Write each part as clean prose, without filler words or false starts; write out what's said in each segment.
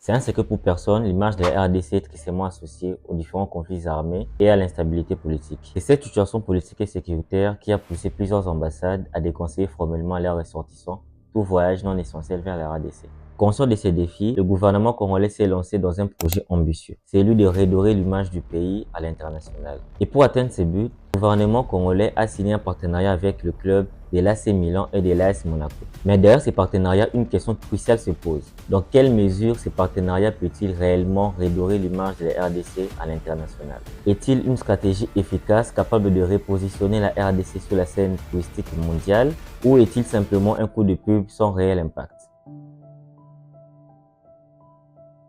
C'est un secret pour personne, l'image de la RDC est tristement associée aux différents conflits armés et à l'instabilité politique. C'est cette situation politique et sécuritaire qui a poussé plusieurs ambassades à déconseiller formellement à leurs ressortissants tout voyage non essentiel vers la RDC. Conscient de ces défis, le gouvernement congolais s'est lancé dans un projet ambitieux, celui de redorer l'image du pays à l'international. Et pour atteindre ces buts, le gouvernement congolais a signé un partenariat avec le club de l'AC Milan et de l'AS Monaco. Mais derrière ces partenariats, une question cruciale se pose. Dans quelle mesure ce partenariat peut-il réellement redorer l'image de la RDC à l'international? Est-il une stratégie efficace capable de repositionner la RDC sur la scène touristique mondiale ou est-il simplement un coup de pub sans réel impact?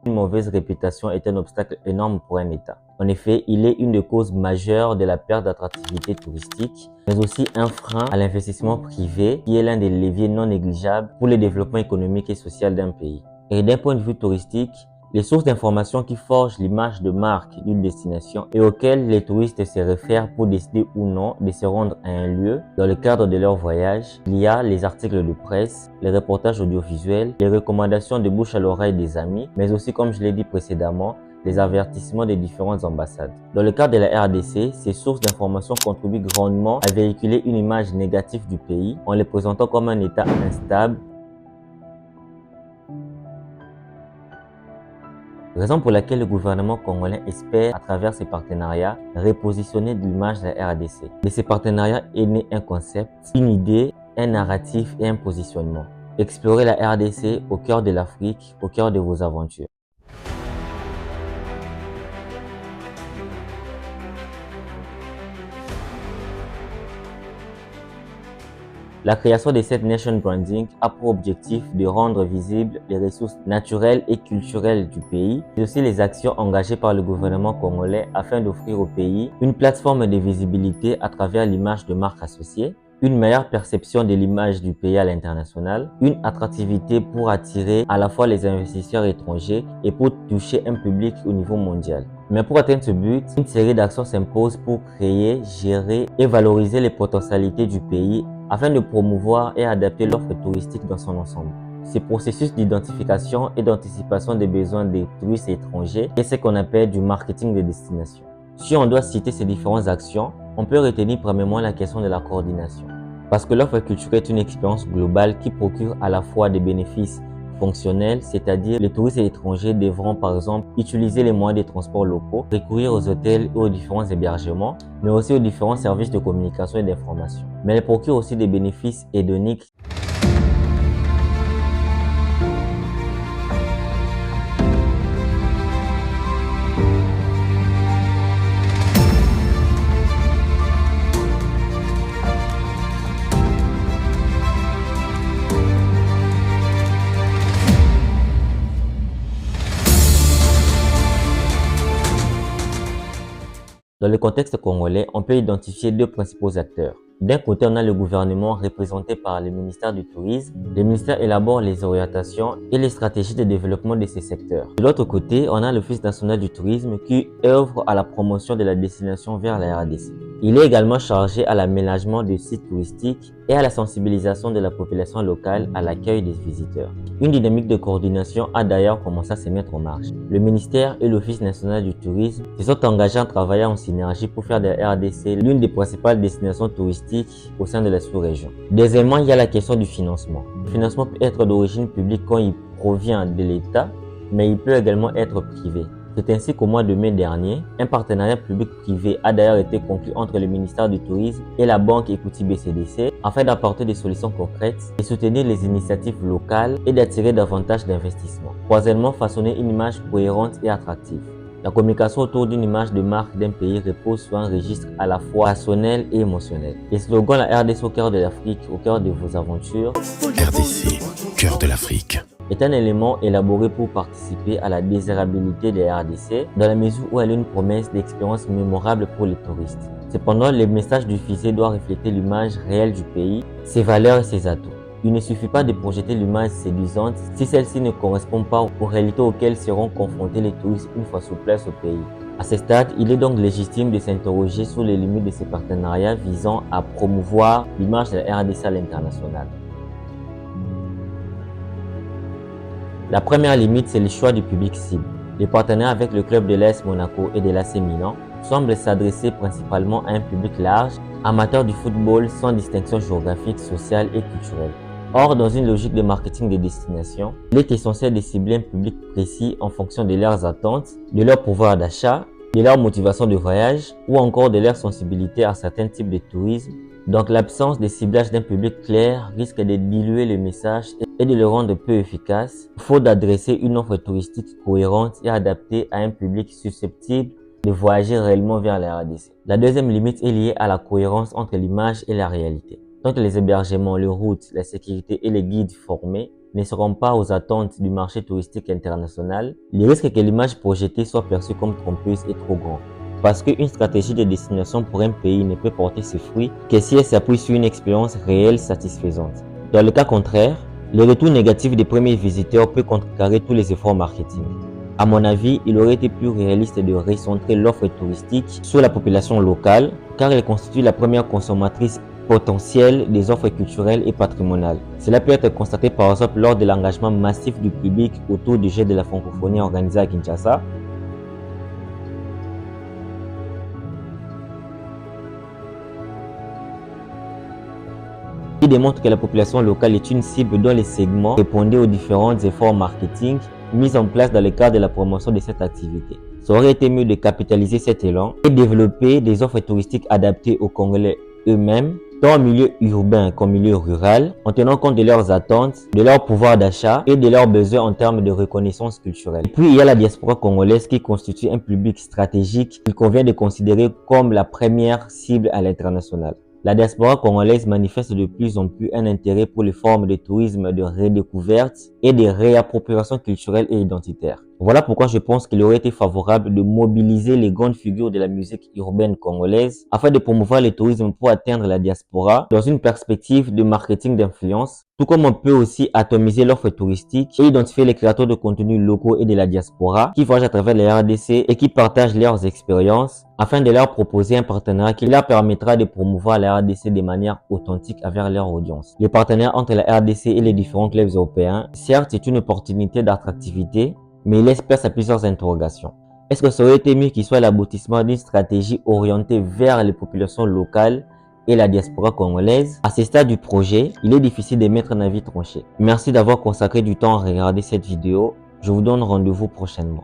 Une mauvaise réputation est un obstacle énorme pour un État. En effet, il est une des causes majeures de la perte d'attractivité touristique, mais aussi un frein à l'investissement privé qui est l'un des leviers non négligeables pour le développement économique et social d'un pays. Et d'un point de vue touristique, les sources d'informations qui forgent l'image de marque d'une destination et auxquelles les touristes se réfèrent pour décider ou non de se rendre à un lieu dans le cadre de leur voyage, il y a les articles de presse, les reportages audiovisuels, les recommandations de bouche à l'oreille des amis, mais aussi, comme je l'ai dit précédemment, les avertissements des différentes ambassades. Dans le cas de la RDC, ces sources d'informations contribuent grandement à véhiculer une image négative du pays en le présentant comme un État instable, raison pour laquelle le gouvernement congolais espère, à travers ces partenariats, repositionner l'image de la RDC. De ces partenariats est né un concept, une idée, un narratif et un positionnement. Explorer la RDC au cœur de l'Afrique, au cœur de vos aventures. La création de cette Nation Branding a pour objectif de rendre visibles les ressources naturelles et culturelles du pays, mais aussi les actions engagées par le gouvernement congolais afin d'offrir au pays une plateforme de visibilité à travers l'image de marque associée, une meilleure perception de l'image du pays à l'international, une attractivité pour attirer à la fois les investisseurs étrangers et pour toucher un public au niveau mondial. Mais pour atteindre ce but, une série d'actions s'impose pour créer, gérer et valoriser les potentialités du pays afin de promouvoir et adapter l'offre touristique dans son ensemble. Ce processus d'identification et d'anticipation des besoins des touristes étrangers est ce qu'on appelle du marketing de destination. Si on doit citer ces différentes actions, on peut retenir premièrement la question de la coordination. Parce que l'offre culturelle est une expérience globale qui procure à la fois des bénéfices fonctionnels, c'est-à-dire les touristes étrangers devront par exemple utiliser les moyens de transport locaux, recourir aux hôtels et aux différents hébergements, mais aussi aux différents services de communication et d'information. Mais elle procure aussi des bénéfices hédoniques. Dans le contexte congolais, on peut identifier deux principaux acteurs. D'un côté, on a le gouvernement représenté par le ministère du Tourisme. Le ministère élabore les orientations et les stratégies de développement de ces secteurs. De l'autre côté, on a l'Office national du tourisme qui œuvre à la promotion de la destination vers la RDC. Il est également chargé à l'aménagement des sites touristiques et à la sensibilisation de la population locale à l'accueil des visiteurs. Une dynamique de coordination a d'ailleurs commencé à se mettre en marche. Le ministère et l'Office national du tourisme se sont engagés à travailler en synergie pour faire de la RDC l'une des principales destinations touristiques au sein de la sous-région. Deuxièmement, il y a la question du financement. Le financement peut être d'origine publique quand il provient de l'État, mais il peut également être privé. C'est ainsi qu'au mois de mai dernier, un partenariat public-privé a d'ailleurs été conclu entre le ministère du Tourisme et la banque Equity BCDC afin d'apporter des solutions concrètes, de soutenir les initiatives locales et d'attirer davantage d'investissements. Troisièmement, façonner une image cohérente et attractive. La communication autour d'une image de marque d'un pays repose sur un registre à la fois rationnel et émotionnel. Les slogans la RDC au cœur de l'Afrique, au cœur de vos aventures, RDC, cœur de l'Afrique, est un élément élaboré pour participer à la désirabilité des RDC dans la mesure où elle est une promesse d'expérience mémorable pour les touristes. Cependant, le message diffusé doit refléter l'image réelle du pays, ses valeurs et ses atouts. Il ne suffit pas de projeter l'image séduisante si celle-ci ne correspond pas aux réalités auxquelles seront confrontés les touristes une fois sur place au pays. À ce stade, il est donc légitime de s'interroger sur les limites de ces partenariats visant à promouvoir l'image de la RDC à l'international. La première limite, c'est le choix du public cible. Les partenaires avec le club de l'AS Monaco et de l'AC Milan semblent s'adresser principalement à un public large, amateur du football sans distinction géographique, sociale et culturelle. Or, dans une logique de marketing de destination, il est essentiel de cibler un public précis en fonction de leurs attentes, de leur pouvoir d'achat, de leur motivation de voyage ou encore de leur sensibilité à certains types de tourisme. Donc l'absence de ciblage d'un public clair risque de diluer le message et de le rendre peu efficace. Il faut d'adresser une offre touristique cohérente et adaptée à un public susceptible de voyager réellement vers la RDC. La deuxième limite est liée à la cohérence entre l'image et la réalité. Tant que les hébergements, les routes, la sécurité et les guides formés ne seront pas aux attentes du marché touristique international, il risque que l'image projetée soit perçue comme trompeuse et trop grande. Parce qu'une stratégie de destination pour un pays ne peut porter ses fruits que si elle s'appuie sur une expérience réelle satisfaisante. Dans le cas contraire, le retour négatif des premiers visiteurs peut contrecarrer tous les efforts marketing. À mon avis, il aurait été plus réaliste de recentrer l'offre touristique sur la population locale, car elle constitue la première consommatrice potentielle des offres culturelles et patrimoniales. Cela peut être constaté par exemple lors de l'engagement massif du public autour du Jeu de la francophonie organisé à Kinshasa, qui démontre que la population locale est une cible dont les segments répondaient aux différents efforts marketing mis en place dans le cadre de la promotion de cette activité. Ça aurait été mieux de capitaliser cet élan et développer des offres touristiques adaptées aux Congolais eux-mêmes, tant en milieu urbain qu'en milieu rural, en tenant compte de leurs attentes, de leur pouvoir d'achat et de leurs besoins en termes de reconnaissance culturelle. Et puis il y a la diaspora congolaise qui constitue un public stratégique qu'il convient de considérer comme la première cible à l'international. La diaspora congolaise manifeste de plus en plus un intérêt pour les formes de tourisme de redécouverte et de réappropriation culturelle et identitaire. Voilà pourquoi je pense qu'il aurait été favorable de mobiliser les grandes figures de la musique urbaine congolaise afin de promouvoir le tourisme pour atteindre la diaspora dans une perspective de marketing d'influence, tout comme on peut aussi atomiser l'offre touristique et identifier les créateurs de contenus locaux et de la diaspora qui voyagent à travers les RDC et qui partagent leurs expériences afin de leur proposer un partenariat qui leur permettra de promouvoir la RDC de manière authentique avec leur audience. Les partenaires entre la RDC et les différents clubs européens, certes, c'est une opportunité d'attractivité, mais il laisse place à plusieurs interrogations. Est-ce que ça aurait été mieux qu'il soit l'aboutissement d'une stratégie orientée vers les populations locales et la diaspora congolaise? À ce stade du projet, il est difficile de mettre un avis tranché. Merci d'avoir consacré du temps à regarder cette vidéo. Je vous donne rendez-vous prochainement.